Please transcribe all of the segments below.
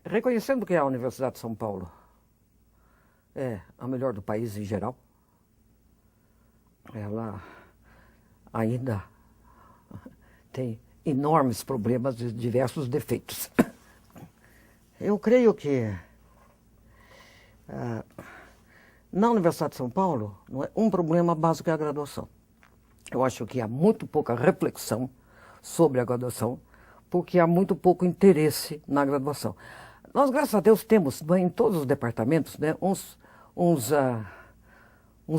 Reconhecendo que a Universidade de São Paulo é a melhor do país em geral, ela ainda tem enormes problemas e diversos defeitos. Eu creio que na Universidade de São Paulo, um problema básico é a graduação. Eu acho que há muito pouca reflexão sobre a graduação, porque há muito pouco interesse na graduação. Nós, graças a Deus, temos em todos os departamentos, né, uns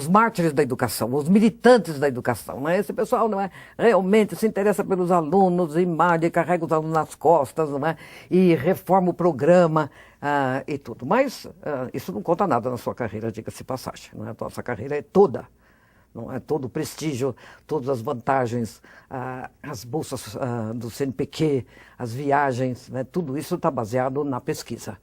mártires da educação, os militantes da educação. Né? Esse pessoal não é, realmente se interessa pelos alunos e malha, carrega os alunos nas costas, não é? E reforma o programa e tudo. Mas isso não conta nada na sua carreira, diga-se de passagem. Não é? A nossa carreira é toda. Não é? Todo o prestígio, todas as vantagens, as bolsas do CNPq, as viagens, né? Tudo isso está baseado na pesquisa.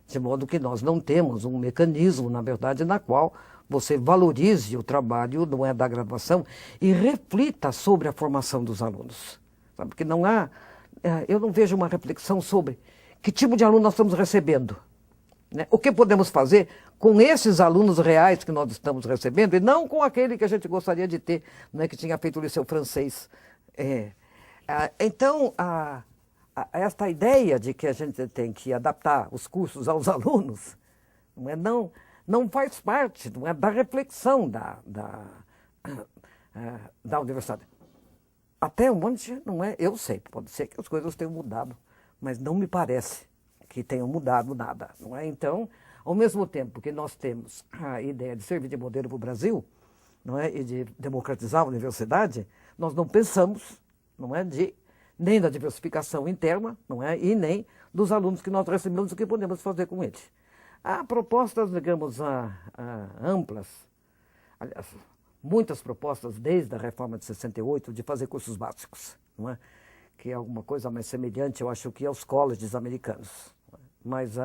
De modo que nós não temos um mecanismo, na verdade, na qual você valorize o trabalho, não é, da graduação e reflita sobre a formação dos alunos. Sabe? Porque não há, eu não vejo uma reflexão sobre que tipo de aluno nós estamos recebendo. Né? O que podemos fazer com esses alunos reais que nós estamos recebendo e não com aquele que a gente gostaria de ter, né, que tinha feito o liceu francês. Então, esta ideia de que a gente tem que adaptar os cursos aos alunos não faz parte, não é, da reflexão da universidade. Até onde, não é, eu sei, pode ser que as coisas tenham mudado, mas não me parece que tenham mudado nada. Não é? Então, ao mesmo tempo que nós temos a ideia de servir de modelo para o Brasil, não é, e de democratizar a universidade, nós não pensamos, não é, nem da diversificação interna, não é, e nem dos alunos que nós recebemos, o que podemos fazer com eles. Há propostas, digamos, amplas, aliás, muitas propostas desde a reforma de 68 de fazer cursos básicos, não é? Que é alguma coisa mais semelhante, eu acho, que aos colleges americanos. Mas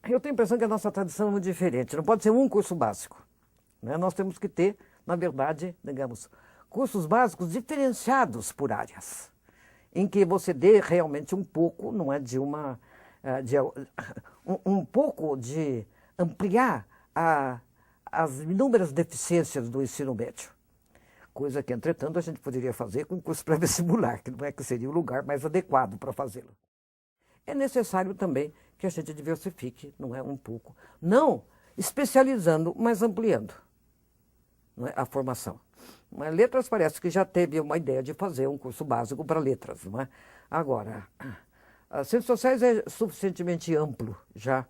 eu tenho a impressão que a nossa tradição é muito diferente. Não pode ser um curso básico. Né? Nós temos que ter, na verdade, digamos, cursos básicos diferenciados por áreas, em que você dê realmente um pouco, não é, um pouco de ampliar as inúmeras deficiências do ensino médio. Coisa que, entretanto, a gente poderia fazer com o curso pré-vestibular, que não é que seria o lugar mais adequado para fazê-lo. É necessário também que a gente diversifique, não é, um pouco, não especializando, mas ampliando, não é, a formação. Mas letras parece que já teve uma ideia de fazer um curso básico para letras, não é? Agora, as ciências sociais é suficientemente amplo já,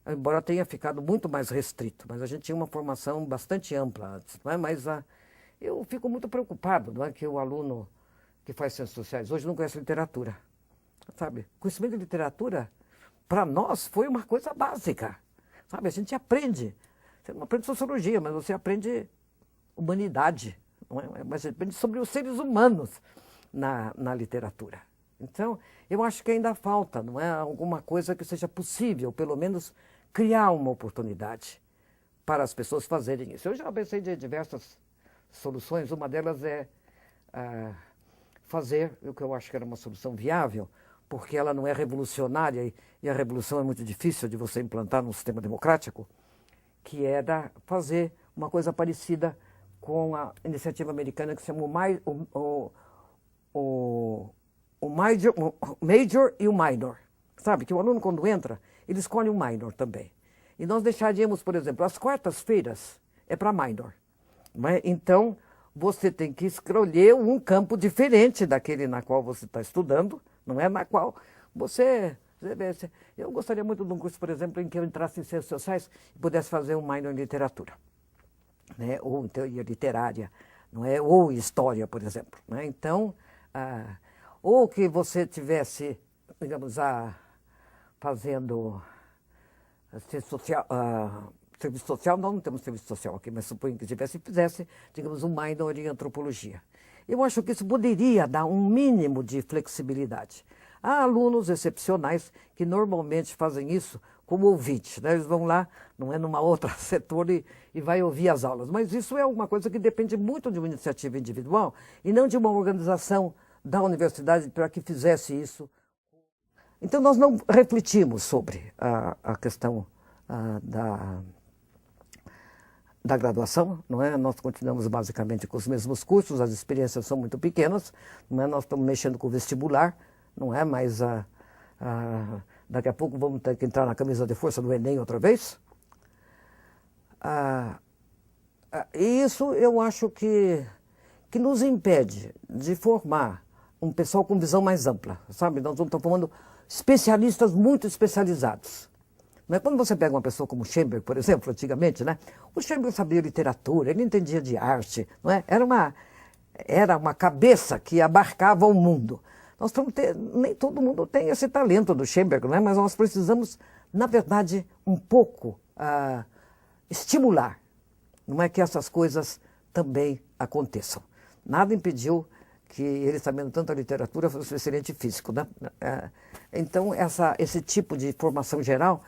embora tenha ficado muito mais restrito, mas a gente tinha uma formação bastante ampla antes, não é? Mas eu fico muito preocupado, não é, que o aluno que faz ciências sociais hoje não conhece literatura, sabe? Conhecimento de literatura, para nós, foi uma coisa básica, sabe? A gente aprende, você não aprende sociologia, mas você aprende humanidade, não é? Mas você aprende sobre os seres humanos na literatura. Então, eu acho que ainda falta, não é, alguma coisa que seja possível, pelo menos criar uma oportunidade para as pessoas fazerem isso. Eu já pensei de diversas soluções, uma delas é fazer o que eu acho que era uma solução viável, porque ela não é revolucionária e a revolução é muito difícil de você implantar num sistema democrático, que era fazer uma coisa parecida com a iniciativa americana que se chama o major e o minor. Sabe, que o aluno, quando entra, ele escolhe um minor também. E nós deixaríamos, por exemplo, as quartas-feiras é para minor. Não é? Então, você tem que escolher um campo diferente daquele na qual você está estudando, não é? Na qual você... Eu gostaria muito de um curso, por exemplo, em que eu entrasse em ciências sociais e pudesse fazer um minor em literatura, né? Ou em teoria literária, não é? Ou em história, por exemplo. Né? Então, ou que você tivesse, digamos, fazendo serviço social, nós não temos serviço social aqui, mas suponho que fizesse, digamos, um minor em antropologia. Eu acho que isso poderia dar um mínimo de flexibilidade. Há alunos excepcionais que normalmente fazem isso como ouvintes, né? Eles vão lá, não é, numa outra setor e vai ouvir as aulas. Mas isso é uma coisa que depende muito de uma iniciativa individual e não de uma organização da universidade para que fizesse isso. Então, nós não refletimos sobre a questão da graduação, não é? Nós continuamos basicamente com os mesmos cursos, as experiências são muito pequenas, não é? Nós estamos mexendo com o vestibular, não é? Mas daqui a pouco vamos ter que entrar na camisa de força do Enem outra vez. E isso eu acho que nos impede de formar um pessoal com visão mais ampla, sabe? Nós vamos estar formando especialistas muito especializados. Não é? Quando você pega uma pessoa como Schoenberg, por exemplo, antigamente, né? O Schoenberg sabia literatura, ele entendia de arte, não é? Era uma cabeça que abarcava o mundo. Nós estamos nem todo mundo tem esse talento do Schoenberg, não é? Mas nós precisamos, na verdade, um pouco estimular, não é, que essas coisas também aconteçam. Nada impediu que ele, sabendo tanto a literatura, fosse um excelente físico, né? Então, esse tipo de formação geral,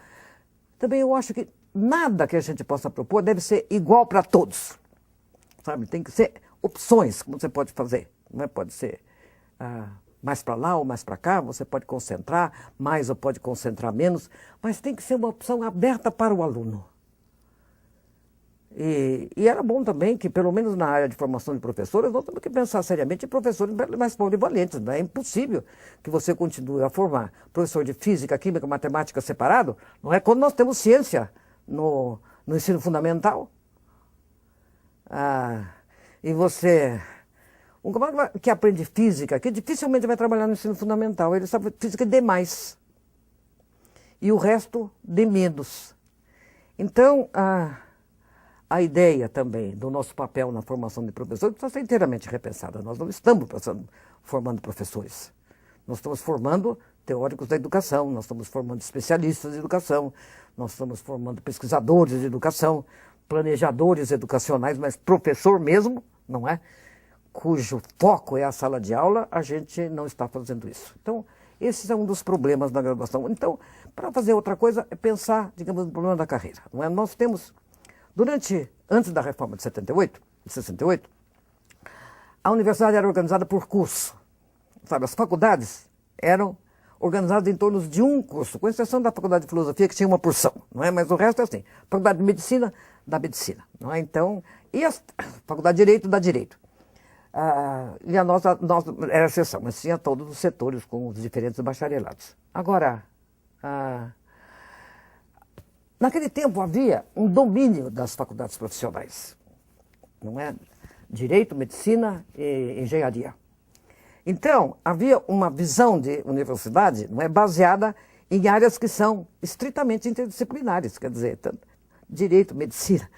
também eu acho que nada que a gente possa propor deve ser igual para todos, sabe? Tem que ser opções que você pode fazer, não é? Pode ser mais para lá ou mais para cá, você pode concentrar mais ou pode concentrar menos, mas tem que ser uma opção aberta para o aluno. E era bom também que, pelo menos na área de formação de professores, nós temos que pensar seriamente em professores mais polivalentes. Não é impossível que você continue a formar professor de física, química, matemática separado, não é? Quando nós temos ciência no ensino fundamental. E você... Um camarada que aprende física, que dificilmente vai trabalhar no ensino fundamental, ele sabe física de mais. E o resto de menos. Então, a ideia também do nosso papel na formação de professores precisa ser inteiramente repensada. Nós não estamos formando professores. Nós estamos formando teóricos da educação, nós estamos formando especialistas de educação, nós estamos formando pesquisadores de educação, planejadores educacionais, mas professor mesmo, não é? Cujo foco é a sala de aula, a gente não está fazendo isso. Então, esse é um dos problemas da graduação. Então, para fazer outra coisa, é pensar, digamos, no problema da carreira. Não é? Nós temos... Antes da reforma de 68, a universidade era organizada por curso. Sabe, as faculdades eram organizadas em torno de um curso, com exceção da faculdade de filosofia, que tinha uma porção, não é? Mas o resto é assim. Faculdade de medicina, da medicina. Não é? Então, e a faculdade de direito, da direito. E a nossa era exceção, mas tinha todos os setores com os diferentes bacharelados. Agora, naquele tempo havia um domínio das faculdades profissionais, não é? Direito, medicina e engenharia. Então, havia uma visão de universidade, não é, baseada em áreas que são estritamente interdisciplinares, quer dizer, direito, medicina,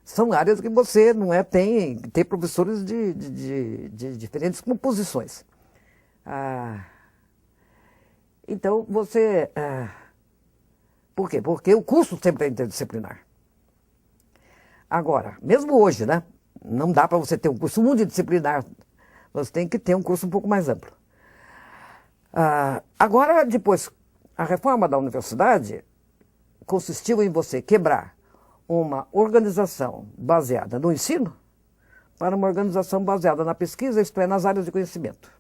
são áreas que você não é tem professores de diferentes composições. Então, você... Por quê? Porque o curso sempre é interdisciplinar. Agora, mesmo hoje, né? Não dá para você ter um curso multidisciplinar. Você tem que ter um curso um pouco mais amplo. Agora, depois, a reforma da universidade consistiu em você quebrar uma organização baseada no ensino para uma organização baseada na pesquisa, isto é, nas áreas de conhecimento.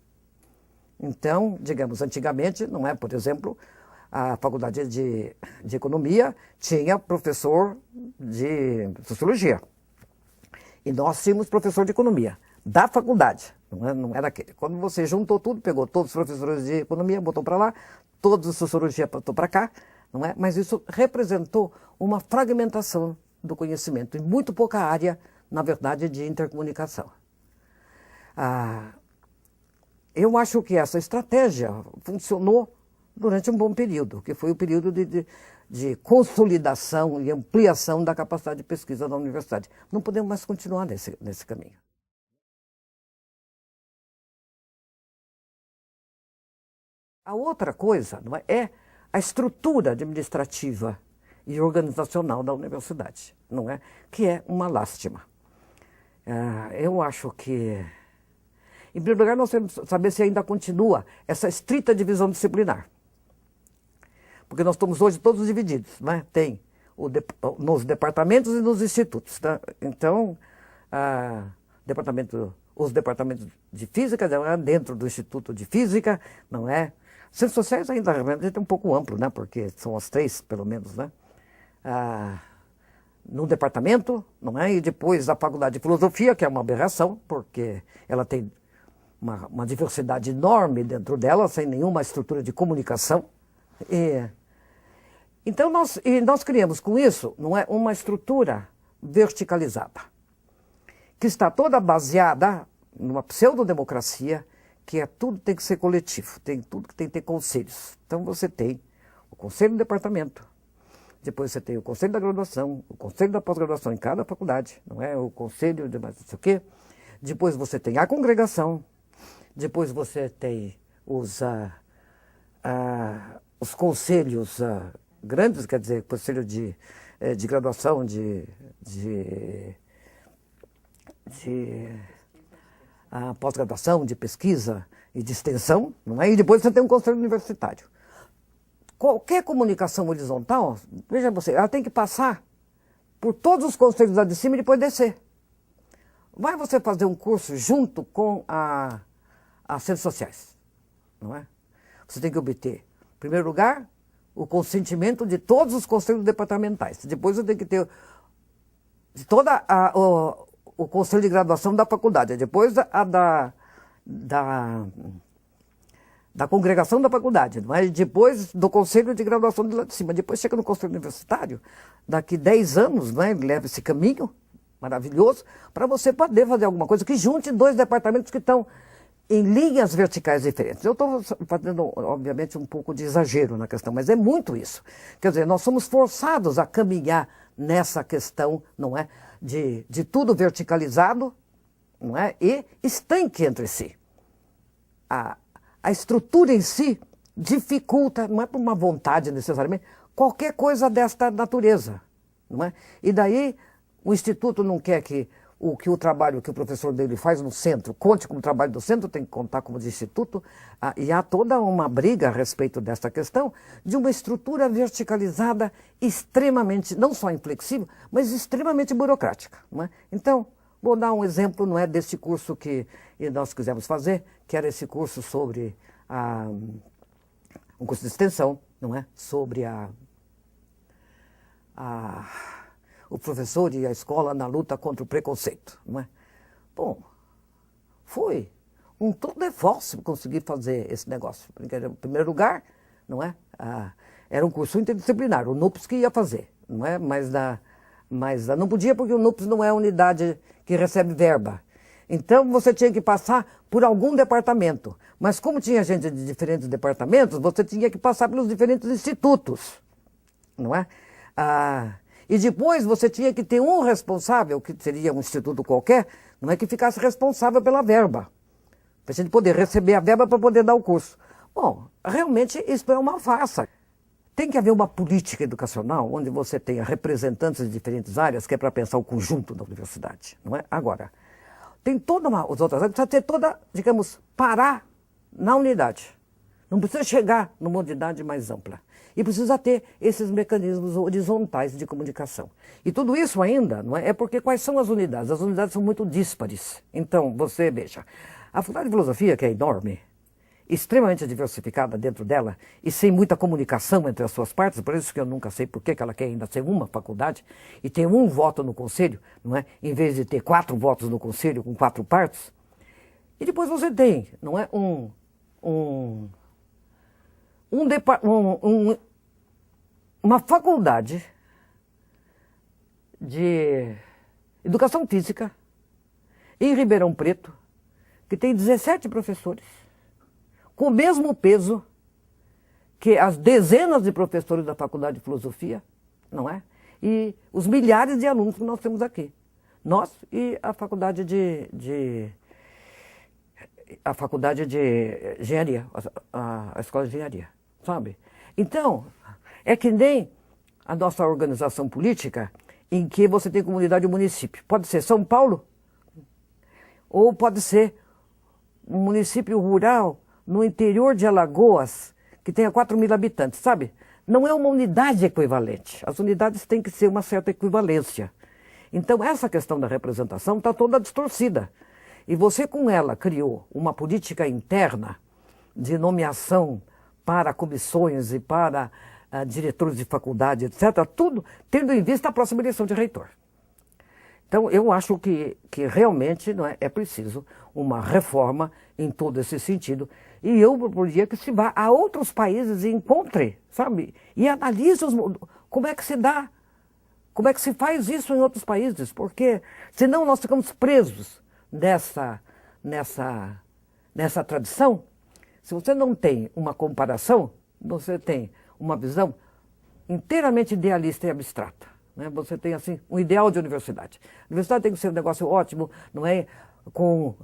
Então, digamos, antigamente, não é, por exemplo... A faculdade de economia tinha professor de sociologia. E nós tínhamos professor de economia, da faculdade, não era aquele. Quando você juntou tudo, pegou todos os professores de economia, botou para lá, todos de sociologia botou para cá, não é? Mas isso representou uma fragmentação do conhecimento, e muito pouca área, na verdade, de intercomunicação. Eu acho que essa estratégia funcionou durante um bom período, que foi o período de consolidação e ampliação da capacidade de pesquisa da universidade. Não podemos mais continuar nesse caminho. A outra coisa, não é a estrutura administrativa e organizacional da universidade, não é? Que é uma lástima. Eu acho que, em primeiro lugar, nós temos que saber se ainda continua essa estrita divisão disciplinar. Porque nós estamos hoje todos divididos, né? Tem nos departamentos e nos institutos. Tá? Então, os departamentos de física dentro do Instituto de Física, não é? Ciências sociais ainda realmente é um pouco amplo, né? Porque são as 3, pelo menos, né? No departamento, não é? E depois a faculdade de filosofia, que é uma aberração, porque ela tem uma diversidade enorme dentro dela, sem nenhuma estrutura de comunicação. Então nós criamos com isso, não é, uma estrutura verticalizada, que está toda baseada numa pseudodemocracia, que tudo tem que ser coletivo, tudo que tem que ter conselhos. Então você tem o conselho do departamento, depois você tem o conselho da graduação, o conselho da pós-graduação em cada faculdade, não é? O conselho de não sei o quê. Depois você tem a congregação, depois você tem os conselhos grandes, quer dizer, conselho de graduação, de pós-graduação, de pesquisa e de extensão, não é? E depois você tem um conselho universitário. Qualquer comunicação horizontal, veja você, ela tem que passar por todos os conselhos lá de cima e depois descer. Vai você fazer um curso junto com as ciências sociais, não é? Você tem que obter, em primeiro lugar, o consentimento de todos os conselhos departamentais. Depois você tem que ter de toda o conselho de graduação da faculdade, depois da congregação da faculdade, mas depois do conselho de graduação de lá de cima. Depois chega no conselho universitário, daqui 10 anos, né, leva esse caminho maravilhoso para você poder fazer alguma coisa que junte 2 departamentos que estão em linhas verticais diferentes. Eu estou fazendo, obviamente, um pouco de exagero na questão, mas é muito isso. Quer dizer, nós somos forçados a caminhar nessa questão, não é, de tudo verticalizado, não é, e estanque entre si. A estrutura em si dificulta, não é por uma vontade necessariamente, qualquer coisa desta natureza, não é? E daí o Instituto não quer que o trabalho que o professor dele faz no centro conte como trabalho do centro, tem que contar como de Instituto, e há toda uma briga a respeito desta questão de uma estrutura verticalizada extremamente, não só inflexível, mas extremamente burocrática, não é? Então, vou dar um exemplo, não é, desse curso que nós quisemos fazer, que era esse curso sobre um curso de extensão, não é? Sobre o professor e a escola na luta contra o preconceito, não é? Bom, foi um tour de force conseguir fazer esse negócio. Porque, em primeiro lugar, não é? Era um curso interdisciplinar, o NUPES que ia fazer, não é? Mas não podia porque o NUPES não é a unidade que recebe verba. Então você tinha que passar por algum departamento. Mas como tinha gente de diferentes departamentos, você tinha que passar pelos diferentes institutos, não é? E depois você tinha que ter um responsável, que seria um instituto qualquer, não é, que ficasse responsável pela verba, para a gente poder receber a verba para poder dar o curso. Bom, realmente isso é uma farsa. Tem que haver uma política educacional onde você tenha representantes de diferentes áreas, que é para pensar o conjunto da universidade, não é? Agora, tem toda as outras áreas, precisa ter toda, digamos, parar na unidade. Não precisa chegar numa unidade mais ampla. E precisa ter esses mecanismos horizontais de comunicação. E tudo isso ainda, não é porque quais são as unidades? As unidades são muito díspares. Então, você veja, a Faculdade de Filosofia, que é enorme, extremamente diversificada dentro dela e sem muita comunicação entre as suas partes, por isso que eu nunca sei por que ela quer ainda ser uma faculdade e ter um voto no conselho, não é? Em vez de ter 4 votos no conselho com 4 partes. E depois você tem, não é, uma faculdade de educação física em Ribeirão Preto que tem 17 professores com o mesmo peso que as dezenas de professores da Faculdade de Filosofia, não é? E os milhares de alunos que nós temos aqui. Nós e a Faculdade de Engenharia, a Escola de Engenharia, sabe? Então, é que nem a nossa organização política, em que você tem comunidade e município. Pode ser São Paulo, ou pode ser um município rural no interior de Alagoas, que tenha 4.000 habitantes, sabe? Não é uma unidade equivalente. As unidades têm que ser uma certa equivalência. Então, essa questão da representação está toda distorcida. E você, com ela, criou uma política interna de nomeação para comissões e para diretores de faculdade, etc., tudo tendo em vista a próxima eleição de reitor. Então, eu acho que realmente não é preciso uma reforma em todo esse sentido. E eu proporia que se vá a outros países e encontre, sabe? E analise como é que se dá, como é que se faz isso em outros países. Porque senão nós ficamos presos nessa tradição. Se você não tem uma comparação, você tem uma visão inteiramente idealista e abstrata. Você tem, assim, um ideal de universidade. A universidade tem que ser um negócio ótimo, não é? Com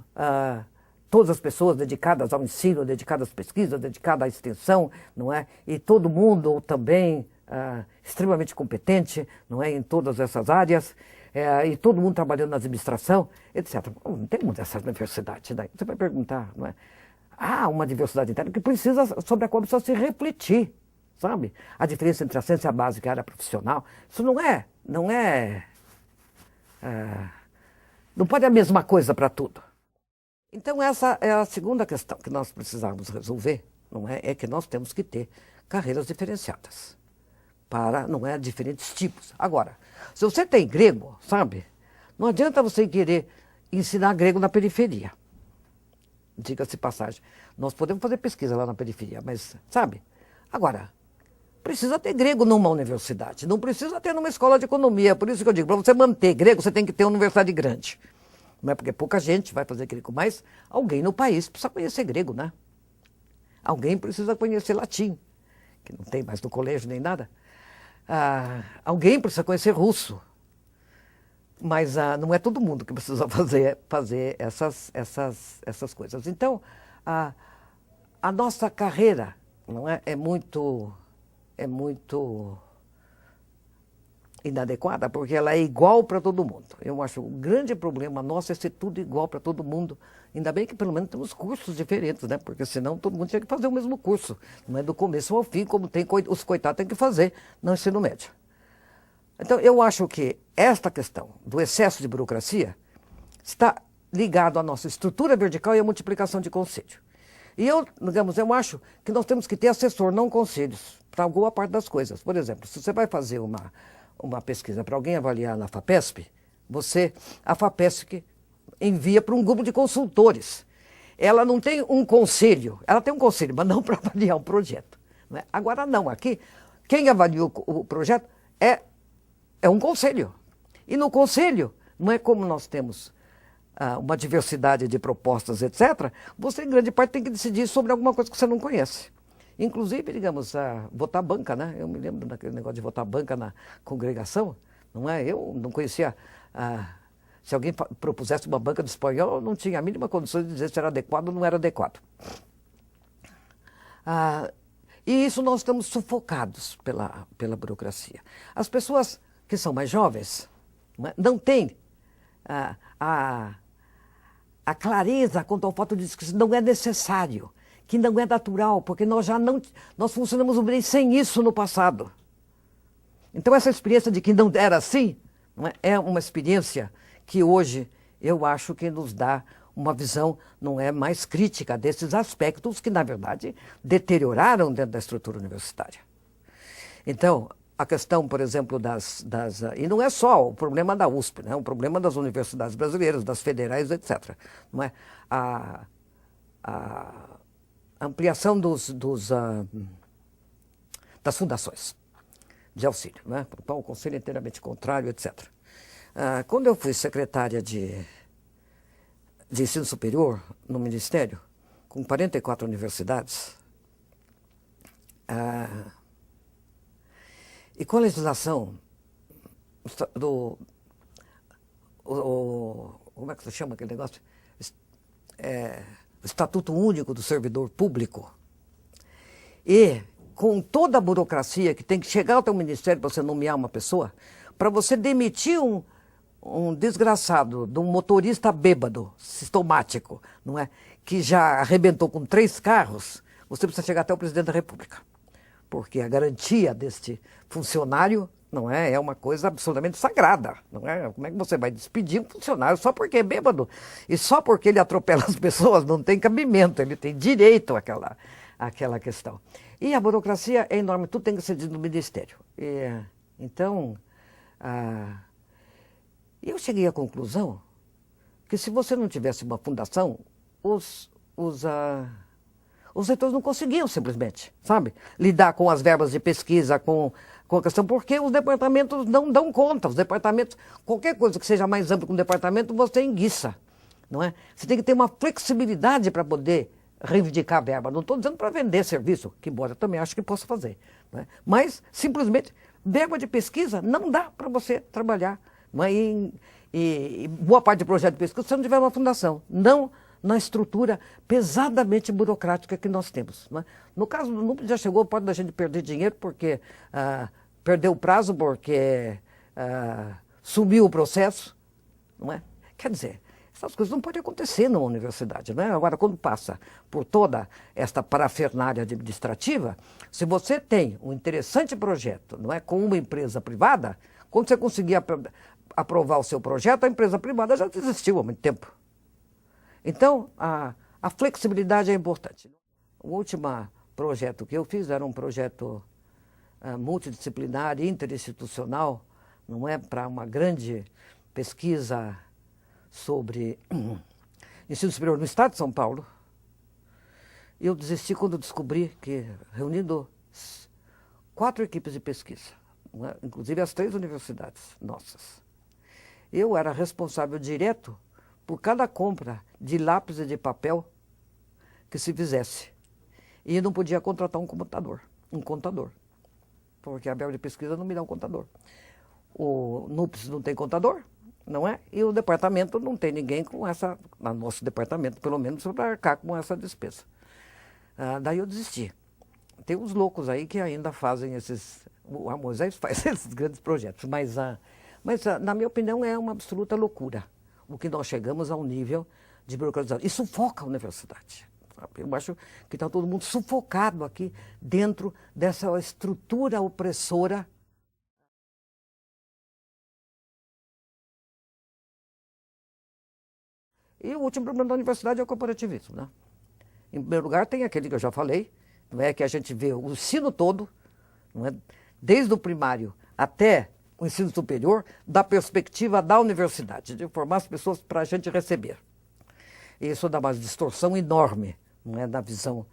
todas as pessoas dedicadas ao ensino, dedicadas à pesquisa, dedicadas à extensão, não é? E todo mundo também extremamente competente, não é? Em todas essas áreas, e todo mundo trabalhando na administração, etc. Não tem muitas dessas universidades, né? Você vai perguntar, não é? Há uma diversidade interna que sobre a qual precisa se refletir. Sabe? A diferença entre a ciência básica e a área profissional, isso não pode ser a mesma coisa para tudo. Então essa é a segunda questão que nós precisamos resolver, não é? É que nós temos que ter carreiras diferenciadas para, não é, diferentes tipos. Agora, se você tem grego, sabe? Não adianta você querer ensinar grego na periferia. Diga-se passagem. Nós podemos fazer pesquisa lá na periferia, mas, sabe? Agora, precisa ter grego numa universidade, não precisa ter numa escola de economia. Por isso que eu digo, para você manter grego, você tem que ter uma universidade grande. Não é porque pouca gente vai fazer grego, mas alguém no país precisa conhecer grego, né? Alguém precisa conhecer latim, que não tem mais no colégio nem nada. Alguém precisa conhecer russo. Mas não é todo mundo que precisa fazer essas coisas. Então, a nossa carreira não é muito inadequada, porque ela é igual para todo mundo. Eu acho que o grande problema nosso é ser tudo igual para todo mundo. Ainda bem que pelo menos temos cursos diferentes, né? Porque senão todo mundo tinha que fazer o mesmo curso. Não é do começo ao fim, como os coitados têm que fazer no ensino médio. Então, eu acho que esta questão do excesso de burocracia está ligado à nossa estrutura vertical e à multiplicação de conselho. E eu acho que nós temos que ter assessor, não conselhos, para alguma parte das coisas. Por exemplo, se você vai fazer uma pesquisa para alguém avaliar na FAPESP, a FAPESP envia para um grupo de consultores. Ela não tem um conselho, ela tem um conselho, mas não para avaliar o projeto. Não é? Agora não, aqui, quem avalia o projeto é um conselho. E no conselho, não é como nós temos uma diversidade de propostas, etc., você, em grande parte, tem que decidir sobre alguma coisa que você não conhece. Inclusive, digamos, votar banca, né? Eu me lembro daquele negócio de votar banca na congregação, não é? Eu não conhecia... se alguém propusesse uma banca de espanhol, eu não tinha a mínima condição de dizer se era adequado ou não era adequado. E isso nós estamos sufocados pela burocracia. As pessoas que são mais jovens não têm a clareza quanto ao fato de que isso não é necessário, que não é natural, porque nós funcionamos bem sem isso no passado. Então essa experiência de que não era assim, é uma experiência que hoje eu acho que nos dá uma visão mais crítica desses aspectos que, na verdade, deterioraram dentro da estrutura universitária. Então, a questão, por exemplo, e não é só o problema da USP, né? O problema das universidades brasileiras, das federais, etc. Não é? A ampliação das fundações de auxílio, né? Então, o conselho é inteiramente contrário, etc. Quando eu fui secretária de ensino superior no Ministério, com 44 universidades, e com a legislação como é que se chama aquele negócio? O Estatuto Único do Servidor Público, e com toda a burocracia que tem que chegar ao teu ministério para você nomear uma pessoa, para você demitir um desgraçado de um motorista bêbado, sistemático, não é? Que já arrebentou com 3 carros, você precisa chegar até o presidente da República. Porque a garantia deste funcionário não é uma coisa absolutamente sagrada. Não é? Como é que você vai despedir um funcionário só porque é bêbado? E só porque ele atropela as pessoas não tem cabimento, ele tem direito aquela questão. E a burocracia é enorme, tudo tem que ser dito no Ministério. Então, eu cheguei à conclusão que se você não tivesse uma fundação, os reitores não conseguiam simplesmente, sabe, lidar com as verbas de pesquisa, com a questão, porque os departamentos não dão conta. Os departamentos, qualquer coisa que seja mais ampla que um departamento, você enguiça, não é? Você tem que ter uma flexibilidade para poder reivindicar a verba. Não estou dizendo para vender serviço, que embora eu também acho que possa fazer, não é? Mas, simplesmente, verba de pesquisa não dá para você trabalhar, não é? E boa parte do projeto de pesquisa, se você não tiver uma fundação, não na estrutura pesadamente burocrática que nós temos, não é? No caso do NUP, já chegou o ponto da gente perder dinheiro porque perdeu o prazo, porque sumiu o processo, não é? Quer dizer, essas coisas não podem acontecer numa universidade, não é? Agora, quando passa por toda esta parafernália administrativa, se você tem um interessante projeto, não é, com uma empresa privada, quando você conseguir aprovar o seu projeto, a empresa privada já desistiu há muito tempo. Então, a flexibilidade é importante. O último projeto que eu fiz era um projeto multidisciplinar e interinstitucional, não é, para uma grande pesquisa sobre ensino superior no estado de São Paulo. Eu desisti quando descobri que, reunindo 4 equipes de pesquisa, não é, inclusive as 3 universidades nossas, eu era responsável direto por cada compra de lápis e de papel que se fizesse. E não podia contratar um contador, porque a verba de pesquisa não me dá um contador. O NUPES não tem contador, não é? E o departamento não tem ninguém com essa, nosso departamento, pelo menos, para arcar com essa despesa. Daí eu desisti. Tem uns loucos aí que ainda fazem esses... O Moisés faz esses grandes projetos, mas na minha opinião, é uma absoluta loucura o que nós chegamos a um nível de burocratização. E sufoca a universidade. Eu acho que está todo mundo sufocado aqui dentro dessa estrutura opressora. E o último problema da universidade é o corporativismo, né? Em primeiro lugar, tem aquele que eu já falei, não é, que a gente vê o ensino todo, não é, desde o primário até o ensino superior, da perspectiva da universidade, de formar as pessoas para a gente receber. E isso dá uma distorção enorme, não é, na visão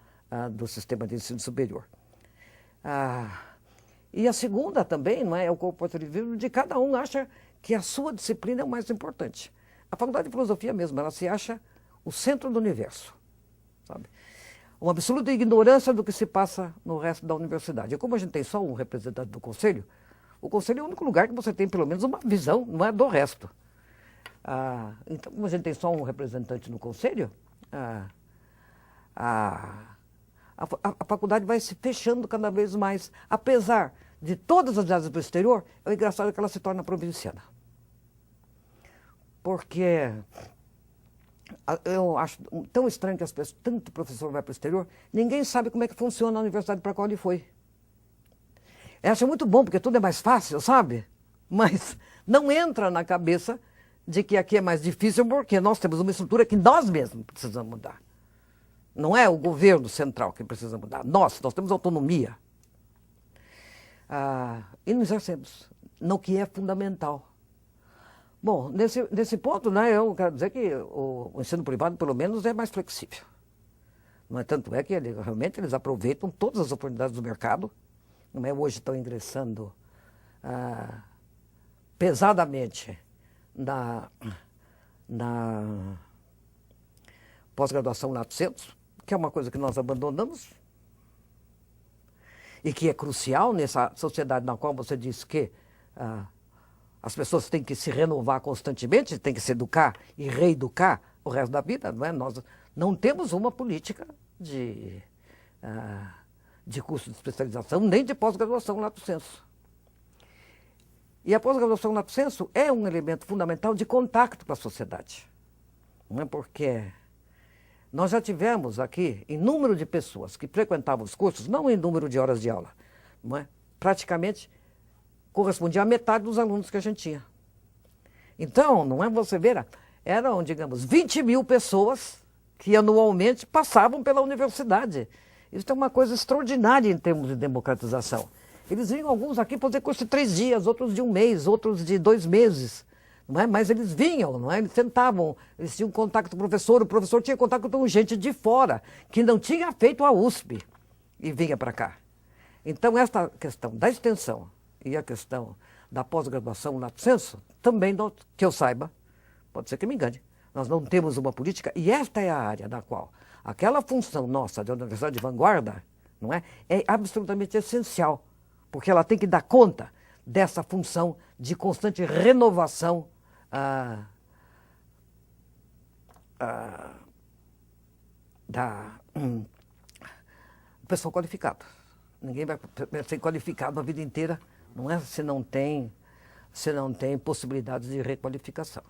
do sistema de ensino superior. E a segunda também, não é, o corporativismo de cada um acha que a sua disciplina é o mais importante. A faculdade de filosofia mesmo, ela se acha o centro do universo, sabe? Uma absoluta ignorância do que se passa no resto da universidade. E como a gente tem só um representante do conselho, o conselho é o único lugar que você tem pelo menos uma visão, não é, do resto. Então, como a gente tem só um representante no conselho, a faculdade vai se fechando cada vez mais. Apesar de todas as viagens para o exterior, é engraçado que ela se torna provinciana. Porque eu acho tão estranho que as pessoas, tanto professor vai para o exterior, ninguém sabe como é que funciona a universidade para a qual ele foi. Eu acho muito bom, porque tudo é mais fácil, sabe? Mas não entra na cabeça de que aqui é mais difícil, porque nós temos uma estrutura que nós mesmos precisamos mudar. Não é o governo central que precisa mudar. Nós temos autonomia. E não exercemos, no que é fundamental. Bom, nesse ponto, né, eu quero dizer que o ensino privado, pelo menos, é mais flexível. Não é, tanto é que realmente eles aproveitam todas as oportunidades do mercado. Não é, hoje estão ingressando pesadamente na pós-graduação lato sensu, que é uma coisa que nós abandonamos e que é crucial nessa sociedade na qual você diz que as pessoas têm que se renovar constantemente, têm que se educar e reeducar o resto da vida, não é? Nós não temos uma política de curso de especialização, nem de pós-graduação lato sensu. E a pós-graduação lato sensu é um elemento fundamental de contato com a sociedade. Não é, porque nós já tivemos aqui, em número de pessoas que frequentavam os cursos, não em número de horas de aula, não é? Praticamente correspondia à metade dos alunos que a gente tinha. Então, não é, você ver, eram, digamos, 20 mil pessoas que anualmente passavam pela universidade. Isso é uma coisa extraordinária em termos de democratização. Eles vinham alguns aqui fazer curso de 3 dias, outros de 1 mês, outros de 2 meses. Não é? Mas eles vinham, não é? Eles sentavam, eles tinham contato com o professor tinha contato com gente de fora, que não tinha feito a USP e vinha para cá. Então, esta questão da extensão e a questão da pós-graduação lato sensu, também, que eu saiba, pode ser que me engane, nós não temos uma política, e esta é a área na qual aquela função nossa de universidade de vanguarda, não é absolutamente essencial, porque ela tem que dar conta dessa função de constante renovação da pessoa qualificada. Ninguém vai ser qualificado a vida inteira, não é? Se não tem possibilidades de requalificação.